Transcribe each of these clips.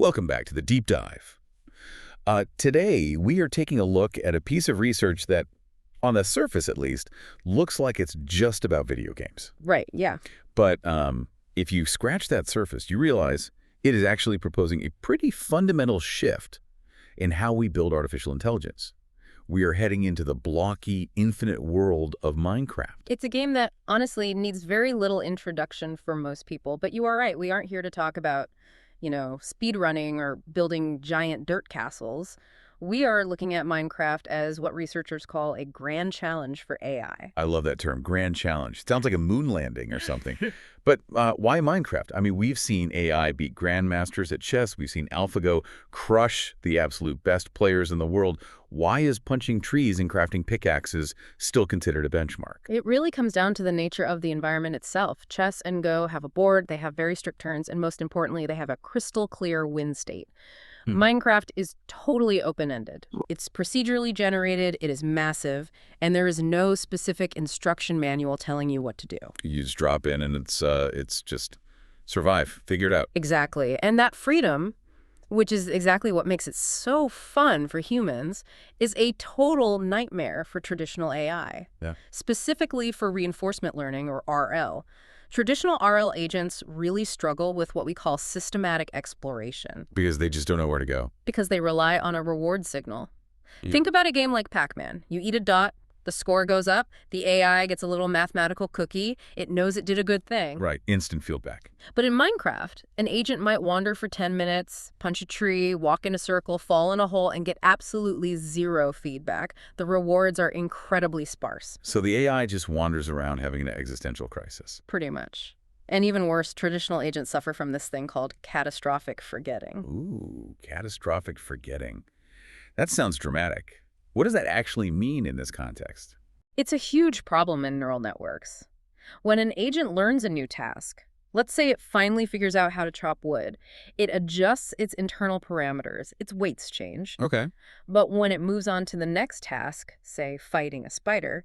Welcome back to the Deep Dive. Today, we are taking a look at a piece of research that, on the surface at least, looks like it's just about video games. Right, yeah. But if you scratch that surface, you realize it is actually proposing a pretty fundamental shift in how we build artificial intelligence. We are heading into the blocky, infinite world of Minecraft. It's a game that, honestly, needs very little introduction for most people. But you are right, we aren't here to talk about, speed running or building giant dirt castles. We are looking at Minecraft as what researchers call a grand challenge for AI. I love that term, grand challenge. Sounds like a moon landing or something. But why Minecraft? I mean, we've seen AI beat grandmasters at chess. We've seen AlphaGo crush the absolute best players in the world. Why is punching trees and crafting pickaxes still considered a benchmark? It really comes down to the nature of the environment itself. Chess and Go have a board, they have very strict turns, and most importantly, they have a crystal clear win state. Minecraft is totally open-ended. It's procedurally generated, it is massive, and there is no specific instruction manual telling you what to do. You just drop in and it's just survive, figure it out. Exactly. And that freedom, which is exactly what makes it so fun for humans, is a total nightmare for traditional AI. Yeah. Specifically for reinforcement learning, or RL. Traditional RL agents really struggle with what we call systematic exploration. Because they just don't know where to go. Because they rely on a reward signal. Think about a game like Pac-Man. You eat a dot, the score goes up, the AI gets a little mathematical cookie, it knows it did a good thing. Right, instant feedback. But in Minecraft, an agent might wander for 10 minutes, punch a tree, walk in a circle, fall in a hole, and get absolutely zero feedback. The rewards are incredibly sparse. So the AI just wanders around having an existential crisis. Pretty much. And even worse, traditional agents suffer from this thing called catastrophic forgetting. Ooh, catastrophic forgetting. That sounds dramatic. What does that actually mean in this context? It's a huge problem in neural networks. When an agent learns a new task, let's say it finally figures out how to chop wood, it adjusts its internal parameters, its weights change. Okay. But when it moves on to the next task, say fighting a spider,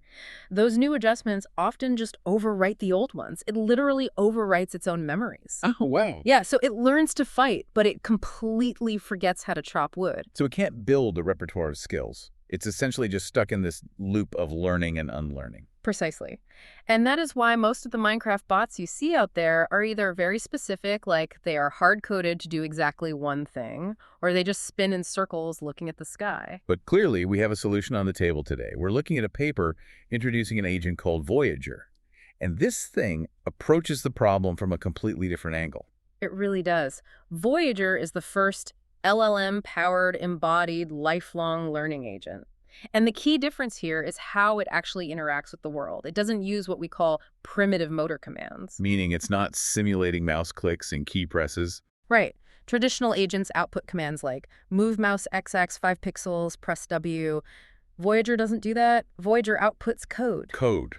those new adjustments often just overwrite the old ones. It literally overwrites its own memories. Oh, wow. Yeah, so it learns to fight, but it completely forgets how to chop wood. So it can't build a repertoire of skills. It's essentially just stuck in this loop of learning and unlearning. Precisely. And that is why most of the Minecraft bots you see out there are either very specific, like they are hard-coded to do exactly one thing, or they just spin in circles looking at the sky. But clearly, we have a solution on the table today. We're looking at a paper introducing an agent called VOYAGER. And this thing approaches the problem from a completely different angle. It really does. VOYAGER is the first LLM-powered, embodied, lifelong learning agent. And the key difference here is how it actually interacts with the world. It doesn't use what we call primitive motor commands. Meaning it's not simulating mouse clicks and key presses. Right. Traditional agents output commands like move mouse XX 5 pixels, press W. VOYAGER doesn't do that. VOYAGER outputs code. Code.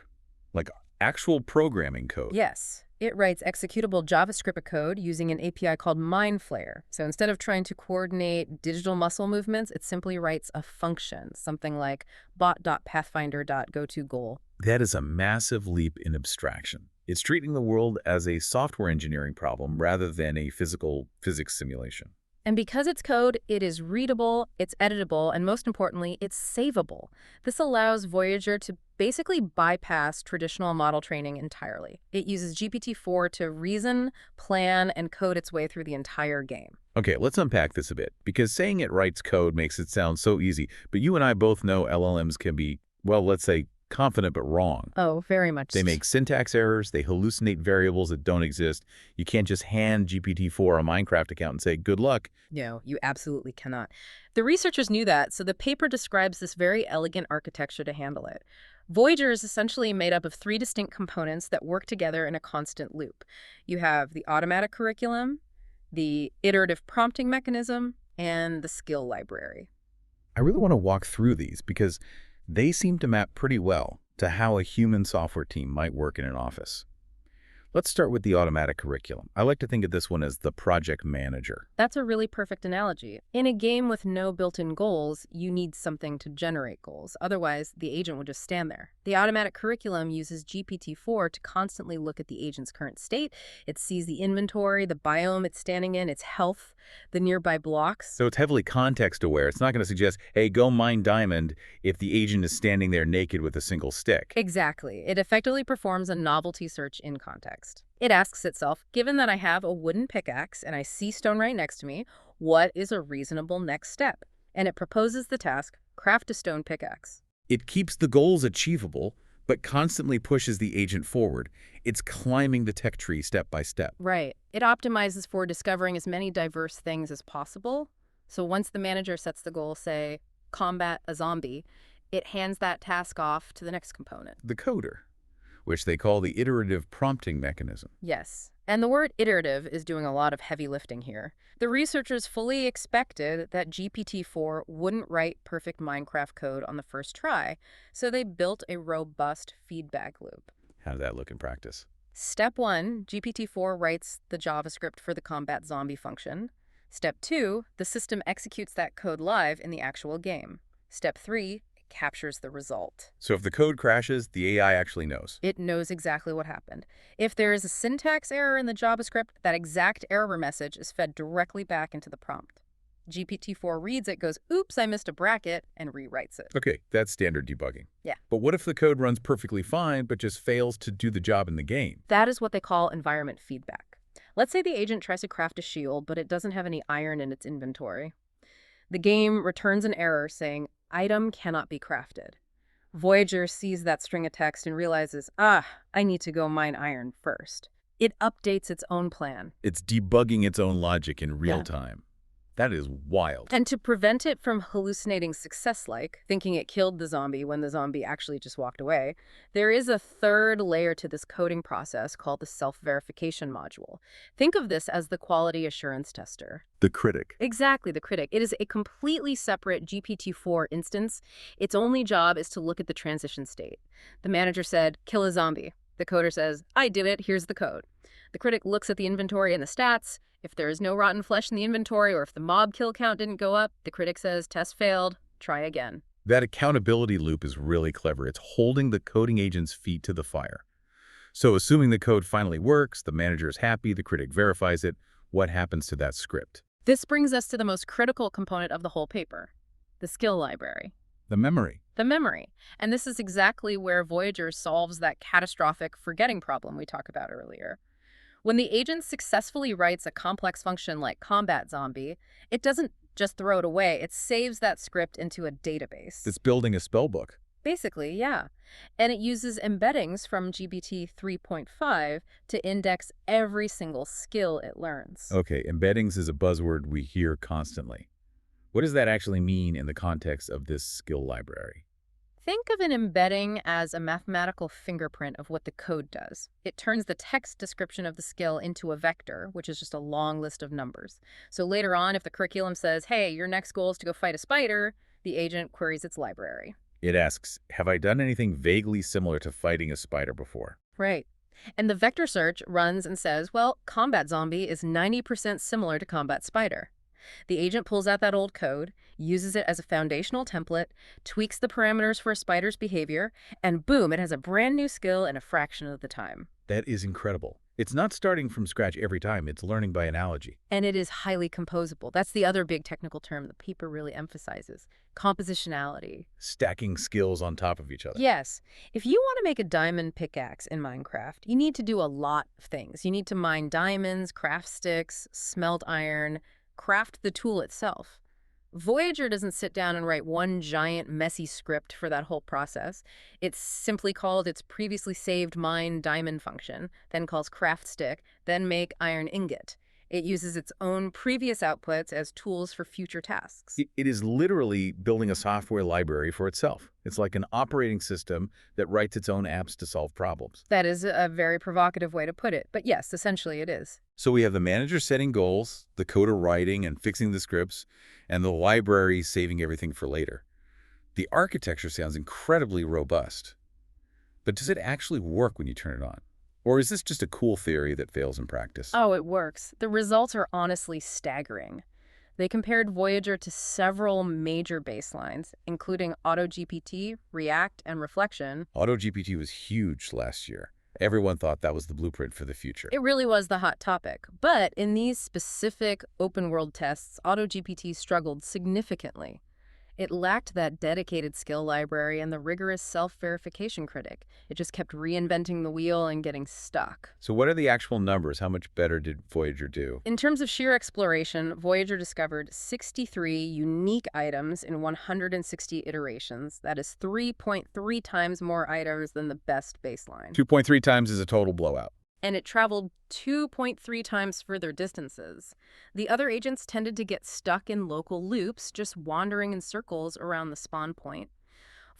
Like actual programming code. Yes. It writes executable JavaScript code using an API called MindFlayer. So instead of trying to coordinate digital muscle movements, it simply writes a function, something like bot.pathfinder.goToGoal. That is a massive leap in abstraction. It's treating the world as a software engineering problem rather than a physics simulation. And because it's code, it is readable, it's editable, and most importantly, it's savable. This allows VOYAGER to basically bypass traditional model training entirely. It uses GPT-4 to reason, plan, and code its way through the entire game. Okay, let's unpack this a bit, because saying it writes code makes it sound so easy, but you and I both know LLMs can be, well, let's say, confident but wrong. Oh, very much. They make syntax errors, they hallucinate variables that don't exist. You can't just hand GPT-4 a Minecraft account and say, good luck. No, you absolutely cannot. The researchers knew that, so the paper describes this very elegant architecture to handle it. VOYAGER is essentially made up of 3 distinct components that work together in a constant loop. You have the automatic curriculum, the iterative prompting mechanism, and the skill library. I really want to walk through these because they seem to map pretty well to how a human software team might work in an office. Let's start with the automatic curriculum. I like to think of this one as the project manager. That's a really perfect analogy. In a game with no built-in goals, you need something to generate goals. Otherwise, the agent would just stand there. The automatic curriculum uses GPT-4 to constantly look at the agent's current state. It sees the inventory, the biome it's standing in, its health, the nearby blocks. So it's heavily context-aware. It's not going to suggest, hey, go mine diamond if the agent is standing there naked with a single stick. Exactly. It effectively performs a novelty search in context. It asks itself, given that I have a wooden pickaxe and I see stone right next to me, what is a reasonable next step? And it proposes the task, craft a stone pickaxe. It keeps the goals achievable, but constantly pushes the agent forward. It's climbing the tech tree step by step. Right. It optimizes for discovering as many diverse things as possible. So once the manager sets the goal, say, combat a zombie, it hands that task off to the next component. The coder, which they call the iterative prompting mechanism. Yes. And the word iterative is doing a lot of heavy lifting here. The researchers fully expected that GPT-4 wouldn't write perfect Minecraft code on the first try, so they built a robust feedback loop. How did that look in practice? Step 1, GPT-4 writes the JavaScript for the combat zombie function. Step 2, the system executes that code live in the actual game. Step 3, captures the result. So if the code crashes, the AI actually knows. It knows exactly what happened. If there is a syntax error in the JavaScript, that exact error message is fed directly back into the prompt. GPT-4 reads it, goes, oops, I missed a bracket, and rewrites it. Okay, that's standard debugging. Yeah. But what if the code runs perfectly fine, but just fails to do the job in the game? That is what they call environment feedback. Let's say the agent tries to craft a shield, but it doesn't have any iron in its inventory. The game returns an error saying, item cannot be crafted. Voyager sees that string of text and realizes, I need to go mine iron first. It updates its own plan. It's debugging its own logic in real Yeah. time. That is wild. And to prevent it from hallucinating success, like thinking it killed the zombie when the zombie actually just walked away, there is a third layer to this coding process called the self-verification module. Think of this as the quality assurance tester. The critic. Exactly, the critic. It is a completely separate GPT-4 instance. Its only job is to look at the transition state. The manager said, kill a zombie. The coder says, I did it, here's the code. The critic looks at the inventory and the stats. If there is no rotten flesh in the inventory or if the mob kill count didn't go up, the critic says, test failed, try again. That accountability loop is really clever. It's holding the coding agent's feet to the fire. So assuming the code finally works, the manager is happy, the critic verifies it, what happens to that script? This brings us to the most critical component of the whole paper, the skill library. The memory. The memory. And this is exactly where Voyager solves that catastrophic forgetting problem we talked about earlier. When the agent successfully writes a complex function like combat zombie, it doesn't just throw it away, it saves that script into a database. It's building a spellbook. Basically, yeah. And it uses embeddings from GPT 3.5 to index every single skill it learns. Okay, embeddings is a buzzword we hear constantly. What does that actually mean in the context of this skill library? Think of an embedding as a mathematical fingerprint of what the code does. It turns the text description of the skill into a vector, which is just a long list of numbers. So later on, if the curriculum says, hey, your next goal is to go fight a spider, the agent queries its library. It asks, have I done anything vaguely similar to fighting a spider before? Right. And the vector search runs and says, well, combat zombie is 90% similar to combat spider. The agent pulls out that old code, uses it as a foundational template, tweaks the parameters for a spider's behavior, and boom, it has a brand new skill in a fraction of the time. That is incredible. It's not starting from scratch every time. It's learning by analogy. And it is highly composable. That's the other big technical term the paper really emphasizes. Compositionality. Stacking skills on top of each other. Yes. If you want to make a diamond pickaxe in Minecraft, you need to do a lot of things. You need to mine diamonds, craft sticks, smelt iron, craft the tool itself. Voyager doesn't sit down and write one giant messy script for that whole process. It's simply called its previously saved mine diamond function, then calls craft stick, then make iron ingot. It uses its own previous outputs as tools for future tasks. It is literally building a software library for itself. It's like an operating system that writes its own apps to solve problems. That is a very provocative way to put it, but yes, essentially it is. So we have the manager setting goals, the coder writing and fixing the scripts, and the library saving everything for later. The architecture sounds incredibly robust. But does it actually work when you turn it on? Or is this just a cool theory that fails in practice? Oh, it works. The results are honestly staggering. They compared Voyager to several major baselines, including AutoGPT, React, and Reflexion. AutoGPT was huge last year. Everyone thought that was the blueprint for the future. It really was the hot topic. But in these specific open-world tests, AutoGPT struggled significantly. It lacked that dedicated skill library and the rigorous self-verification critic. It just kept reinventing the wheel and getting stuck. So what are the actual numbers? How much better did Voyager do? In terms of sheer exploration, Voyager discovered 63 unique items in 160 iterations. That is 3.3 times more items than the best baseline. 2.3 times is a total blowout. And it traveled 2.3 times further distances. The other agents tended to get stuck in local loops, just wandering in circles around the spawn point.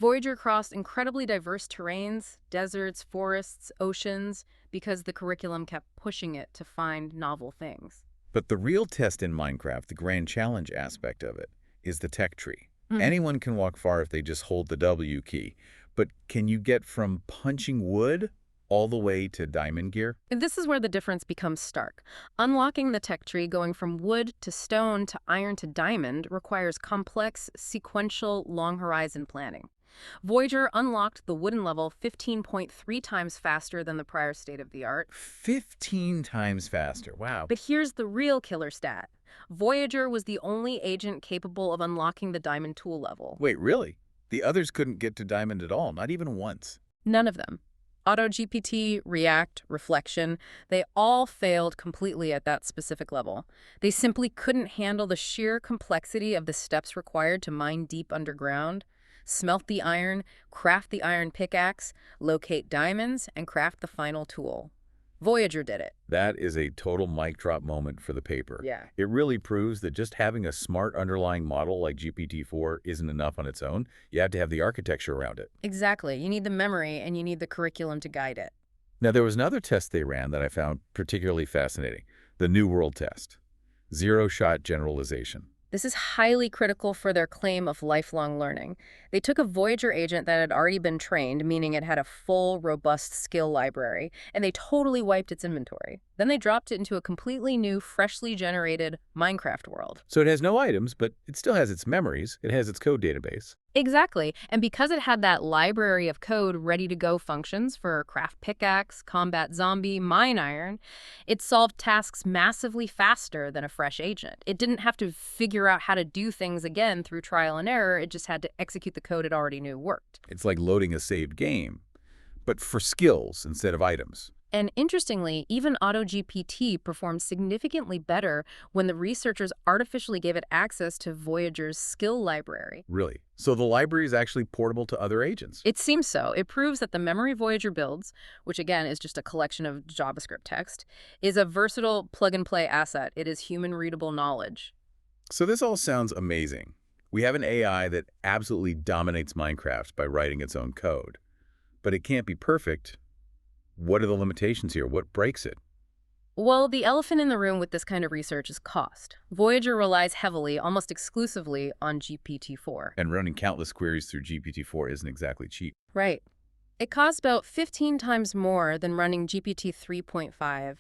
Voyager crossed incredibly diverse terrains, deserts, forests, oceans, because the curriculum kept pushing it to find novel things. But the real test in Minecraft, the grand challenge aspect of it, is the tech tree. Anyone can walk far if they just hold the W key. But can you get from punching wood all the way to diamond gear? And this is where the difference becomes stark. Unlocking the tech tree going from wood to stone to iron to diamond requires complex, sequential, long-horizon planning. Voyager unlocked the wooden level 15.3 times faster than the prior state-of-the-art. 15 times faster. Wow. But here's the real killer stat. Voyager was the only agent capable of unlocking the diamond tool level. Wait, really? The others couldn't get to diamond at all, not even once. None of them. AutoGPT, React, Reflexion, they all failed completely at that specific level. They simply couldn't handle the sheer complexity of the steps required to mine deep underground, smelt the iron, craft the iron pickaxe, locate diamonds, and craft the final tool. Voyager did it. That is a total mic drop moment for the paper. Yeah. It really proves that just having a smart underlying model like GPT-4 isn't enough on its own. You have to have the architecture around it. Exactly. You need the memory and you need the curriculum to guide it. Now, there was another test they ran that I found particularly fascinating, the New World test, zero-shot generalization. This is highly critical for their claim of lifelong learning. They took a Voyager agent that had already been trained, meaning it had a full, robust skill library, and they totally wiped its inventory. Then they dropped it into a completely new, freshly generated Minecraft world. So it has no items, but it still has its memories. It has its code database. Exactly. And because it had that library of code ready-to-go functions for craft pickaxe, combat zombie, mine iron, it solved tasks massively faster than a fresh agent. It didn't have to figure out how to do things again through trial and error. It just had to execute the code it already knew worked. It's like loading a saved game, but for skills instead of items. And interestingly, even AutoGPT performed significantly better when the researchers artificially gave it access to Voyager's skill library. Really? So the library is actually portable to other agents? It seems so. It proves that the memory Voyager builds, which again is just a collection of JavaScript text, is a versatile plug-and-play asset. It is human-readable knowledge. So this all sounds amazing. We have an AI that absolutely dominates Minecraft by writing its own code. But it can't be perfect. What are the limitations here? What breaks it? Well, the elephant in the room with this kind of research is cost. Voyager relies heavily, almost exclusively, on GPT-4. And running countless queries through GPT-4 isn't exactly cheap. Right. It costs about 15 times more than running GPT 3.5.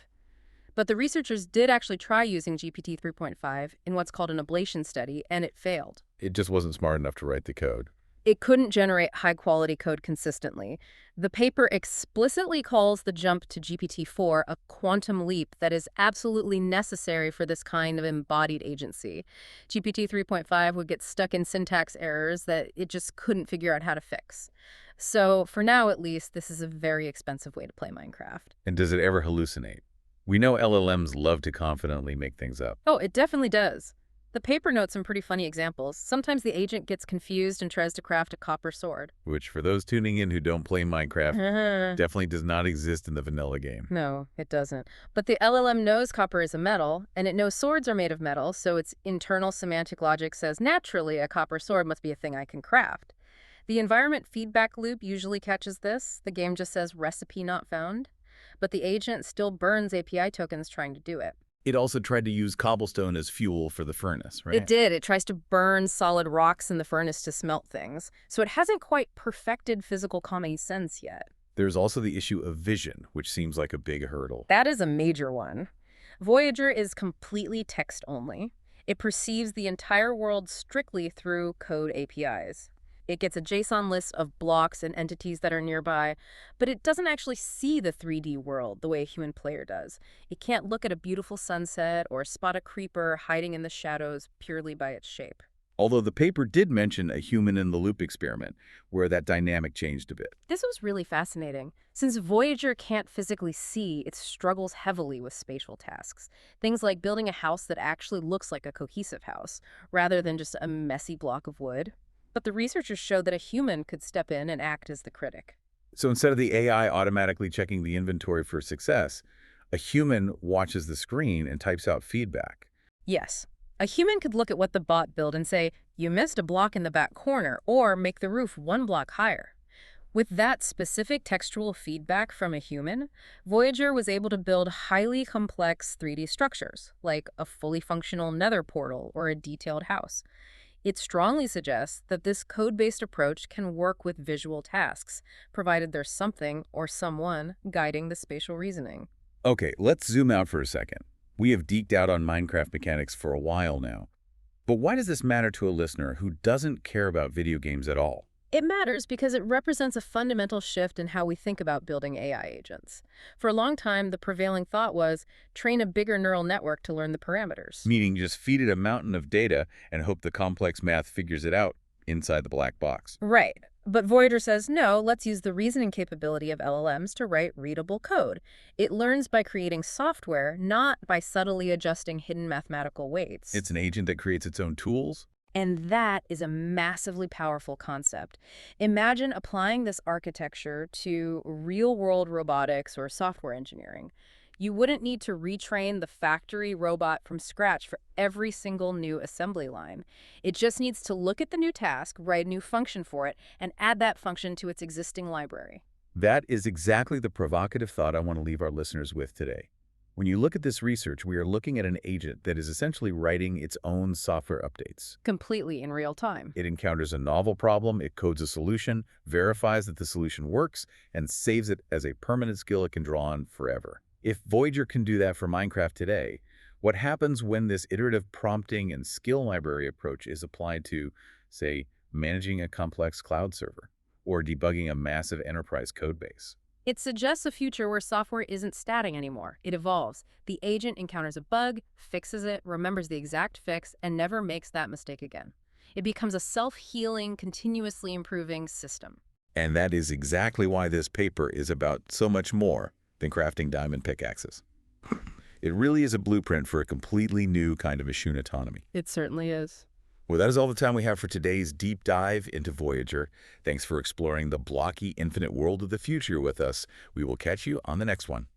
But the researchers did actually try using GPT 3.5 in what's called an ablation study, and it failed. It just wasn't smart enough to write the code. It couldn't generate high-quality code consistently. The paper explicitly calls the jump to GPT-4 a quantum leap that is absolutely necessary for this kind of embodied agency. GPT 3.5 would get stuck in syntax errors that it just couldn't figure out how to fix. So, for now at least, this is a very expensive way to play Minecraft. And does it ever hallucinate? We know LLMs love to confidently make things up. Oh, it definitely does. The paper notes some pretty funny examples. Sometimes the agent gets confused and tries to craft a copper sword. Which, for those tuning in who don't play Minecraft, definitely does not exist in the vanilla game. No, it doesn't. But the LLM knows copper is a metal, and it knows swords are made of metal, so its internal semantic logic says, naturally, a copper sword must be a thing I can craft. The environment feedback loop usually catches this. The game just says, recipe not found. But the agent still burns API tokens trying to do it. It also tried to use cobblestone as fuel for the furnace, right? It did. It tries to burn solid rocks in the furnace to smelt things. So it hasn't quite perfected physical common sense yet. There's also the issue of vision, which seems like a big hurdle. That is a major one. Voyager is completely text only. It perceives the entire world strictly through code APIs. It gets a JSON list of blocks and entities that are nearby, but it doesn't actually see the 3D world the way a human player does. It can't look at a beautiful sunset or spot a creeper hiding in the shadows purely by its shape. Although the paper did mention a human-in-the-loop experiment, where that dynamic changed a bit. This was really fascinating. Since Voyager can't physically see, it struggles heavily with spatial tasks. Things like building a house that actually looks like a cohesive house, rather than just a messy block of wood. But the researchers showed that a human could step in and act as the critic. So instead of the AI automatically checking the inventory for success, a human watches the screen and types out feedback. Yes. A human could look at what the bot built and say, "You missed a block in the back corner," or "Make the roof one block higher." With that specific textual feedback from a human, Voyager was able to build highly complex 3D structures, like a fully functional nether portal or a detailed house. It strongly suggests that this code-based approach can work with visual tasks, provided there's something or someone guiding the spatial reasoning. Okay, let's zoom out for a second. We have geeked out on Minecraft mechanics for a while now. But why does this matter to a listener who doesn't care about video games at all? It matters because it represents a fundamental shift in how we think about building AI agents. For a long time, the prevailing thought was train a bigger neural network to learn the parameters. Meaning just feed it a mountain of data and hope the complex math figures it out inside the black box. Right. But Voyager says, no, let's use the reasoning capability of LLMs to write readable code. It learns by creating software, not by subtly adjusting hidden mathematical weights. It's an agent that creates its own tools? And that is a massively powerful concept. Imagine applying this architecture to real-world robotics or software engineering. You wouldn't need to retrain the factory robot from scratch for every single new assembly line. It just needs to look at the new task, write a new function for it, and add that function to its existing library. That is exactly the provocative thought I want to leave our listeners with today. When you look at this research, we are looking at an agent that is essentially writing its own software updates. Completely in real time. It encounters a novel problem, it codes a solution, verifies that the solution works, and saves it as a permanent skill it can draw on forever. If Voyager can do that for Minecraft today, what happens when this iterative prompting and skill library approach is applied to, say, managing a complex cloud server or debugging a massive enterprise codebase? It suggests a future where software isn't static anymore. It evolves. The agent encounters a bug, fixes it, remembers the exact fix, and never makes that mistake again. It becomes a self-healing, continuously improving system. And that is exactly why this paper is about so much more than crafting diamond pickaxes. It really is a blueprint for a completely new kind of machine autonomy. It certainly is. Well, that is all the time we have for today's deep dive into Voyager. Thanks for exploring the blocky, infinite world of the future with us. We will catch you on the next one.